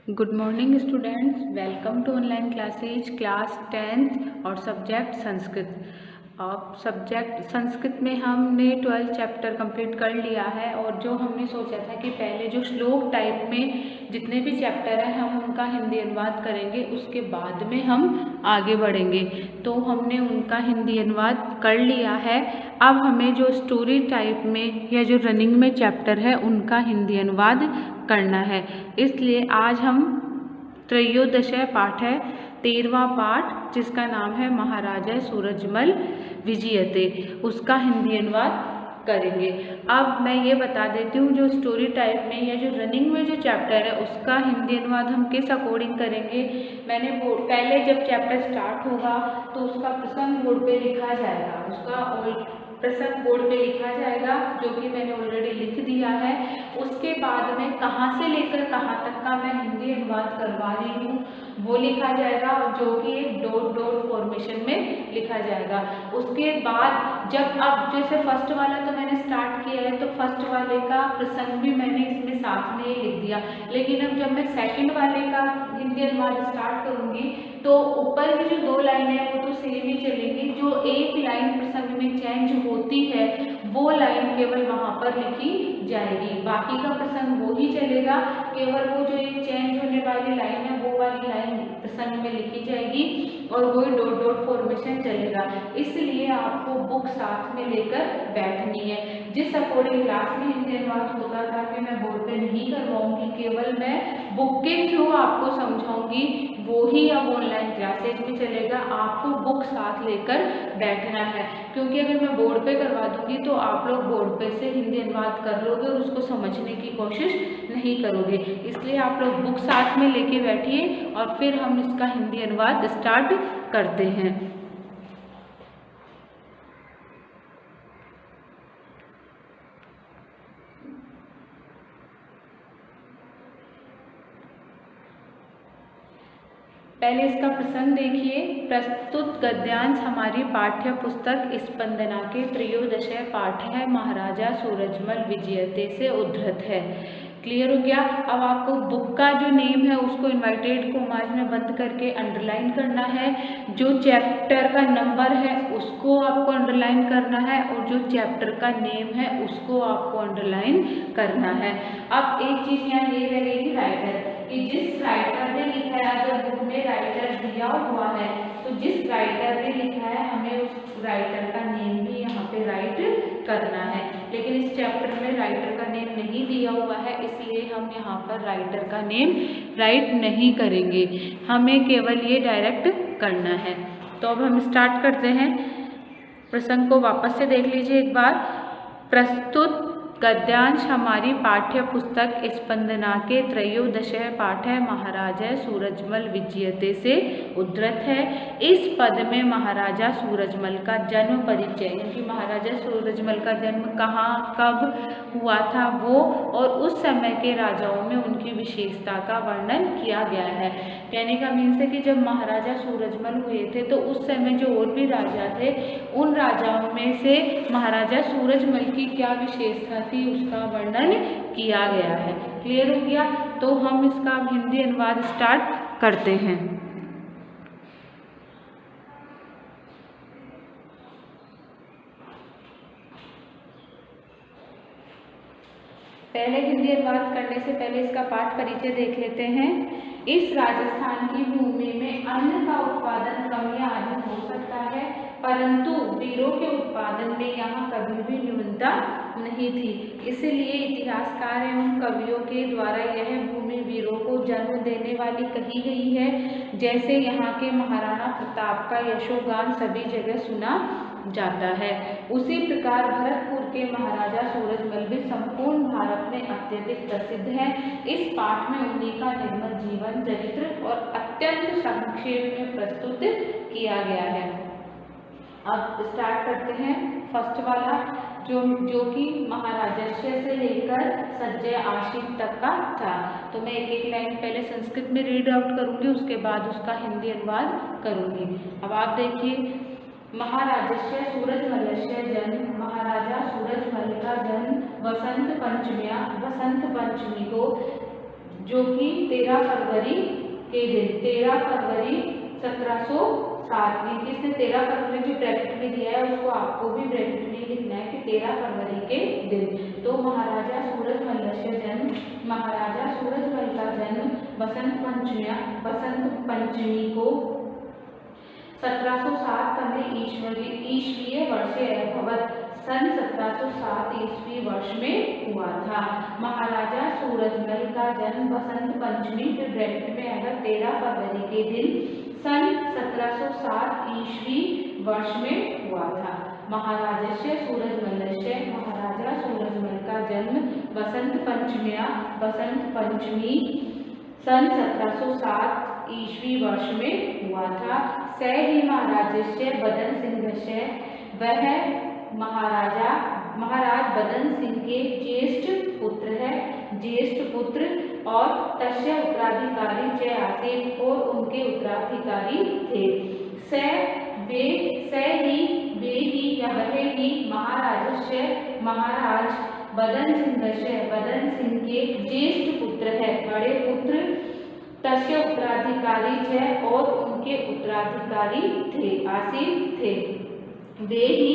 Good morning students, welcome to online classes class 10th और subject Sanskrit. अब subject Sanskrit में हमने 12 चैप्टर कंप्लीट कर लिया है और जो हमने सोचा था कि पहले जो श्लोक टाइप में जितने भी चैप्टर हैं हम उनका हिंदी अनुवाद करेंगे, उसके बाद में हम आगे बढ़ेंगे। तो हमने उनका हिंदी अनुवाद कर लिया है। अब हमें जो स्टोरी टाइप में या जो रनिंग में चैप्टर है उनका हिंदी अनुवाद करना है। इसलिए आज हम त्रयोदश पाठ है 13वां पाठ, जिसका नाम है महाराजा सूरजमल विजयते, उसका हिंदी अनुवाद करेंगे। अब मैं ये बता देती हूँ, जो स्टोरी टाइप में या जो रनिंग में जो चैप्टर है उसका हिंदी अनुवाद हम किस अकॉर्डिंग करेंगे। मैंने पहले जब चैप्टर स्टार्ट होगा तो उसका प्रसंग बोर्ड पे लिखा जाएगा, उसका प्रसंग बोर्ड पे लिखा जाएगा, जो कि मैंने ऑलरेडी लिख दिया है। उसके बाद में कहाँ से लेकर कहाँ तक का मैं हिंदी अनुवाद करवा रही हूँ वो लिखा जाएगा, जो कि एक डॉट डॉट फॉर्मेशन में लिखा जाएगा। उसके बाद जब अब जैसे फर्स्ट वाला तो मैंने स्टार्ट किया है, तो फर्स्ट वाले का प्रसंग भी मैंने इसमें साथ में ही लिख दिया। लेकिन अब जब मैं सेकंड वाले का हिंदी अनुवाद स्टार्ट करूँगी तो ऊपर की जो 2 लाइनें हैं वो तो सेम ही चलेंगी। जो एक लाइन प्रसंग में चेंज होती है वो लाइन केवल वहाँ पर लिखी जाएगी, बाकी का प्रसंग वो ही चलेगा। केवल वो जो एक चेंज होने वाली लाइन है वो वाली लाइन प्रसंग में लिखी जाएगी और वही डॉट डॉट फॉर्मेशन चलेगा। इसलिए आपको बुक साथ में लेकर बैठनी है। जिस अकॉर्डिंग क्लास में हिंदी अनुवाद होता था कि मैं बोर्ड पे नहीं करवाऊंगी, केवल मैं बुक के थ्रू आपको समझाऊंगी, वो ही अब ऑनलाइन क्लासेज में चलेगा। आपको बुक साथ लेकर बैठना है, क्योंकि अगर मैं बोर्ड पे करवा दूंगी तो आप लोग बोर्ड पे से हिंदी अनुवाद कर लोगे और उसको समझने की कोशिश नहीं करोगे। इसलिए आप लोग बुक साथ में लेके बैठिए और फिर हम इसका हिंदी अनुवाद स्टार्ट करते हैं। पहले इसका प्रसंग देखिए। प्रस्तुत गद्यांश हमारी पाठ्य पुस्तक स्पंदना के त्रयोदश पाठ है महाराजा सूरजमल विजयते से उद्धृत है। क्लियर हो गया। अब आपको बुक का जो नेम है उसको इन्वर्टेड कॉमास में बंद करके अंडरलाइन करना है। जो चैप्टर का नंबर है उसको आपको अंडरलाइन करना है और जो चैप्टर का नेम है उसको आपको अंडरलाइन करना है। अब एक चीज यहाँ ये रहेगी राइटर, कि जिस राइटर ने लिखा है, अगर बुक में राइटर दिया हुआ है तो जिस राइटर ने लिखा है हमें उस राइटर का नेम भी यहाँ पे राइट करना है। लेकिन इस चैप्टर में राइटर का नेम नहीं दिया हुआ है, इसलिए हम यहाँ पर राइटर का नेम राइट नहीं करेंगे, हमें केवल ये डायरेक्ट करना है। तो अब हम स्टार्ट करते हैं। प्रसंग को वापस से देख लीजिए एक बार। प्रस्तुत गद्यांश हमारी पाठ्य पुस्तक स्पंदना के त्रयोदश पाठ है महाराजा सूरजमल विजयते से उद्धृत है। इस पद में महाराजा सूरजमल का जन्म परिचय, यानी महाराजा सूरजमल का जन्म कहाँ कब हुआ था वो और उस समय के राजाओं में उनकी विशेषता का वर्णन किया गया है। कहने का मीन्स है कि जब महाराजा सूरजमल हुए थे तो उस समय जो और भी राजा थे उन राजाओं में से महाराजा सूरजमल की क्या विशेषता थी उसका वर्णन किया गया है। क्लियर हो गया। तो हम इसका हिंदी अनुवाद स्टार्ट करते हैं। पहले हिंदी अनुवाद करने से पहले इसका पाठ परिचय देख लेते हैं। इस राजस्थान की भूमि में अन्न का उत्पादन कम या अधिक हो सकता है, परंतु वीरों के उत्पादन में यहाँ कभी भी न्यूनता नहीं थी। इसलिए इतिहासकार एवं कवियों के द्वारा यह भूमि वीरों को जन्म देने वाली कही गई है। जैसे यहाँ के महाराणा प्रताप का यशोगान सभी जगह सुना जाता है, उसी प्रकार भरतपुर के महाराजा सूरजमल भी संपूर्ण भारत में अत्यधिक प्रसिद्ध है। इस पाठ में उन्हीं का निर्मल जीवन चरित्र और अत्यंत संक्षेप में प्रस्तुत किया गया है। अब स्टार्ट करते हैं फर्स्ट वाला, जो कि महाराजा से लेकर संजय आशिक तक का था। तो मैं एक एक लाइन पहले संस्कृत में रीड आउट करूंगी, उसके बाद उसका हिंदी अनुवाद करूंगी। अब आप देखिए। महाराजस्य सूरजमलस्य जन्म, महाराजा सूरजमल का जन्म वसंत पंचमी को जो कि 13 फरवरी के दिन 13 फरवरी 1707 में, किसने 13 फरवरी जो ब्रैकेट में दिया है उसको आपको भी ब्रैकेट में लिखना है कि 13 फरवरी के दिन। तो महाराजा सूरजमल का जन्म बसंत पंचमी को 1707 तमे ईस्वीय वर्षे अभवत, सन 1707 ईस्वी वर्ष में हुआ था। महाराजा सूरजमल का जन्म बसंत पंचमी फिर ब्रैकेट में अगर 13 फरवरी के दिन सन 1707 ईस्वी वर्ष में हुआ था। महाराजा सूरजमल का जन्म बसंत पंचमी सन 1707 ईस्वी वर्ष में हुआ था। स ही महाराजस्य बदन सिंहस्य, वह महाराज बदन सिंह के ज्येष्ठ पुत्र और तस्य उत्तराधिकारी च आसीत्, और उनके उत्तराधिकारी थे। वे ही महाराज बदन सिंह के ज्येष्ठ पुत्र है, बड़े पुत्र, तस्य उत्तराधिकारी थे और उनके उत्तराधिकारी थे, आसीत् थे। वे ही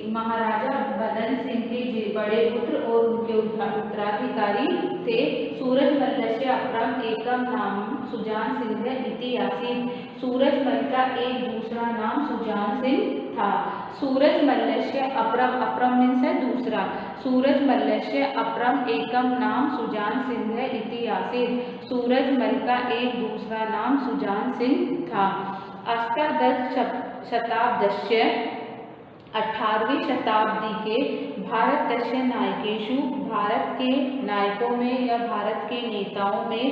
महाराजा बदन सिंह के बड़े पुत्र और उनके उत्तराधिकारी थे। सूरजमल्लस्य अपरम एकम नाम सुजान सिंह इति आसीत्, सूरजमल का एक दूसरा नाम सुजान सिंह था। सूरजमल्लस्य अपरम मीन्स है दूसरा, सूरजमल्लस्य अपरम एकम नाम सुजान सिंह इति आसीत्, सूरजमल का एक दूसरा नाम सुजान सिंह था। अष्टादश शताब्दस्य 18वीं शताब्दी के भारतस्य नायकेषु, भारत के नायकों में या भारत के नेताओं में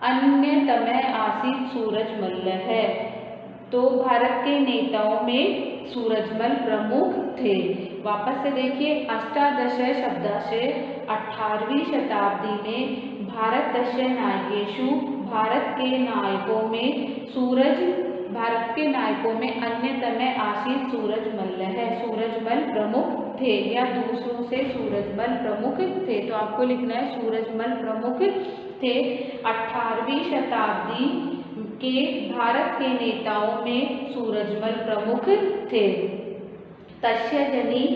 अन्यतम आसीत् सूरजमल है। तो भारत के नेताओं में सूरजमल प्रमुख थे। वापस से देखिए, अष्टादश शब्दस्य 18वीं शताब्दी में भारतस्य नायकेषु, भारत के नायकों में अन्यतम आसीत् सूरजमल है, सूरजमल प्रमुख थे या दूसरों से सूरजमल प्रमुख थे। तो आपको लिखना है सूरजमल प्रमुख थे। 18वीं शताब्दी के भारत के नेताओं में सूरजमल प्रमुख थे। तस्य जनि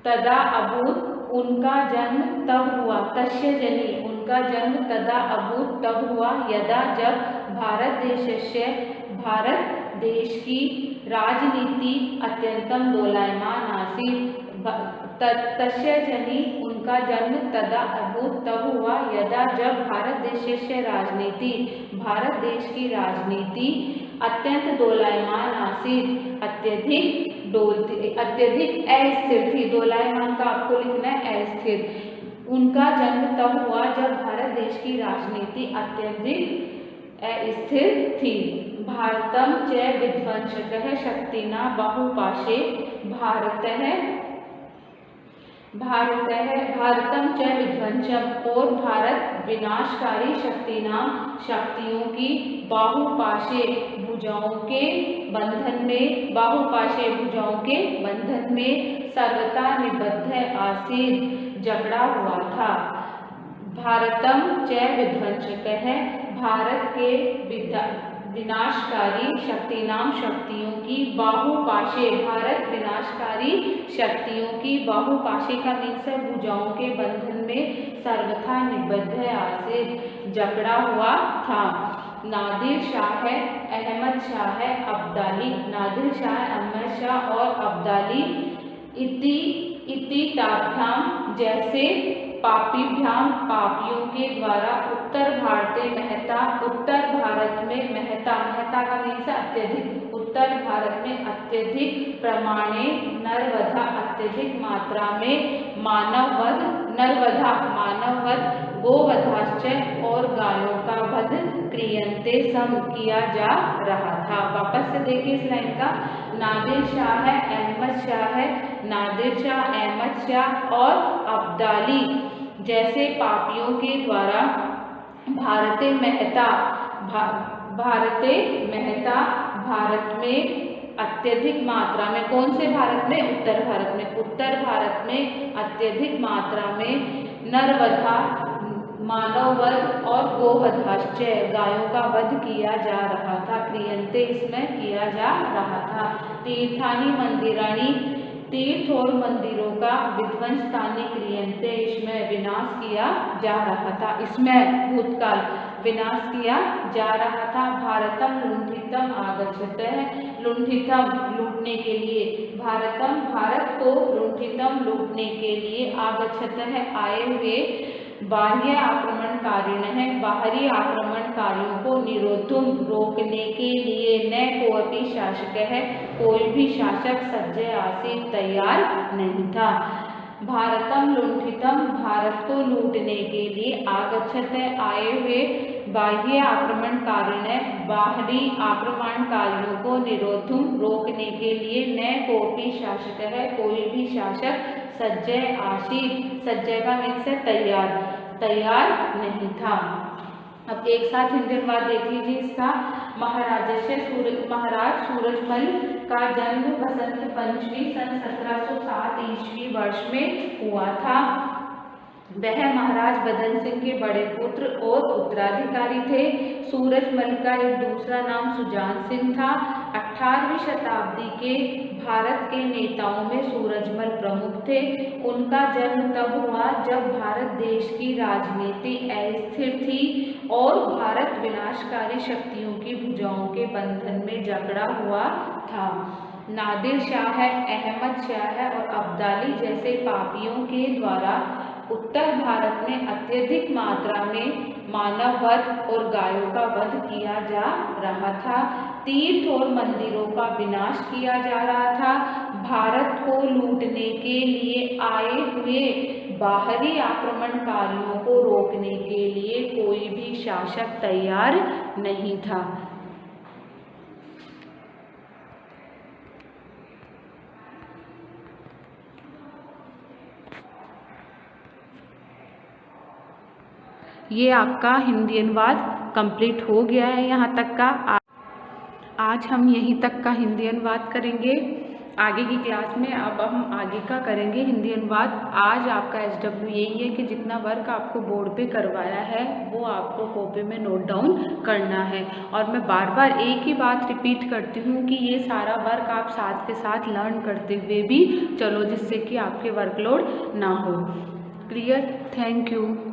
तदा अभूत, उनका जन्म तब हुआ, तस्य जनि उनका जन्म तदा अभूत तब हुआ, यदा जब भारत देश की राजनीति अत्यंतम दोलायमान आसीत्। तस्य जनि उनका जन्म तदा अभूत तब हुआ, यदा जब भारत देश की राजनीति अत्यंत दोलायमान आसीत्, अत्यधिक अस्थिर थी। दोलायमान का आपको लिखना है अस्थिर। उनका जन्म तब हुआ जब भारत देश की राजनीति अत्यधिक अस्थिर थी। भारतम च विध्वंसकः शक्तिना बाहुपाशे, भारतम च विध्वंसम, और भारत विनाशकारी शक्तियों की बाहुपाशे भुजाओं के बंधन में सर्वथा निबद्ध आसीत्, जकड़ा हुआ था। भारतम च विध्वंसकः, भारत के विनाशकारी शक्तियों की बाहुपाशे, भारत विनाशकारी शक्तियों की बाहुपाशे का मीन्स है भुजाओं के बंधन में सर्वथा निबद्ध आसीत्, जकड़ा हुआ था। नादिर शाह, अहमद शाह, अब्दाली, नादिर शाह, अहमद शाह और अब्दाली इति ताभ्याम, जैसे पापियों के द्वारा उत्तर भारत में महता का मीन्स अत्यधिक, उत्तर भारत में अत्यधिक प्रमाणे नरवधा, अत्यधिक मात्रा में मानववध गोवधाश्च और गायों का वध क्रियन्ते सम किया जा रहा था। वापस से देखिए इस लाइन का, नादिर शाह, अहमद शाह, नादिर शाह, अहमद शाह और अब्दाली जैसे पापियों के द्वारा भारत में अत्यधिक मात्रा में, कौन से भारत में? उत्तर भारत में। उत्तर भारत में अत्यधिक मात्रा में नरवधा, मानव वध और गोवधाश्चय, गायों का वध किया जा रहा था। क्रियन्ते इसमें किया जा रहा था। तीर्थानि मंदिराणि, तीर्थ और मंदिरों का विध्वंसतानि क्रियन्ते, इसमें विनाश किया जा रहा था। इसमें भूतकाल विनाश किया जा रहा था। भारतम लुंठितम आगच्छतः, लुंठितम लूटने के लिए, भारतम भारत को, लुंठितम लूटने के लिए, आगच्छतः आए हुए, बाह्य आक्रमणकारिणः बाहरी आक्रमणकारियों को, निरोधुम रोकने के लिए, न कोऽपि शासकः कोई भी शासक, सज्जः आसीत् तैयार नहीं था। भारतम लुंठितम भारत को लूटने के लिए, आगच्छतः आए हुए, बाह्य आक्रमणकारिणः बाहरी आक्रमणकारियों को, निरोधुम रोकने के लिए, न कोऽपि शासकः कोई भी शासक, सज्जः आसीत्, सज्जः का मीन्स है तैयार नहीं था। अब एक साथ हिंदी अनुवाद देख लीजिए इसका। महाराज सूरजमल का जन्म बसंत पंचमी सन 1707 ईस्वी वर्ष में हुआ था। वह महाराज बदन सिंह के बड़े पुत्र और उत्तराधिकारी थे। सूरजमल का एक दूसरा नाम सुजान सिंह था। 18वीं शताब्दी के भारत के नेताओं में सूरजमल प्रमुख थे। उनका जन्म तब हुआ जब भारत देश की राजनीति अस्थिर थी और भारत विनाशकारी शक्तियों की भुजाओं के बंधन में जकड़ा हुआ था। नादिर शाह, अहमद शाह और अब्दाली जैसे पापियों के द्वारा उत्तर भारत में अत्यधिक मात्रा में मानव वध और गायों का वध किया जा रहा था। तीर्थ और मंदिरों का विनाश किया जा रहा था। भारत को लूटने के लिए आए हुए बाहरी आक्रमणकारियों को रोकने के लिए कोई भी शासक तैयार नहीं था। ये आपका हिंदी अनुवाद कंप्लीट हो गया है यहाँ तक का। आज हम यहीं तक का हिंदी अनुवाद करेंगे। आगे की क्लास में अब हम आगे का करेंगे हिंदी अनुवाद। आज आपका SW यही है कि जितना वर्क आपको बोर्ड पे करवाया है वो आपको कॉपी में नोट डाउन करना है। और मैं बार बार एक ही बात रिपीट करती हूँ कि ये सारा वर्क आप साथ के साथ लर्न करते हुए भी चलो, जिससे कि आपके वर्कलोड ना हो। क्लियर? Thank you.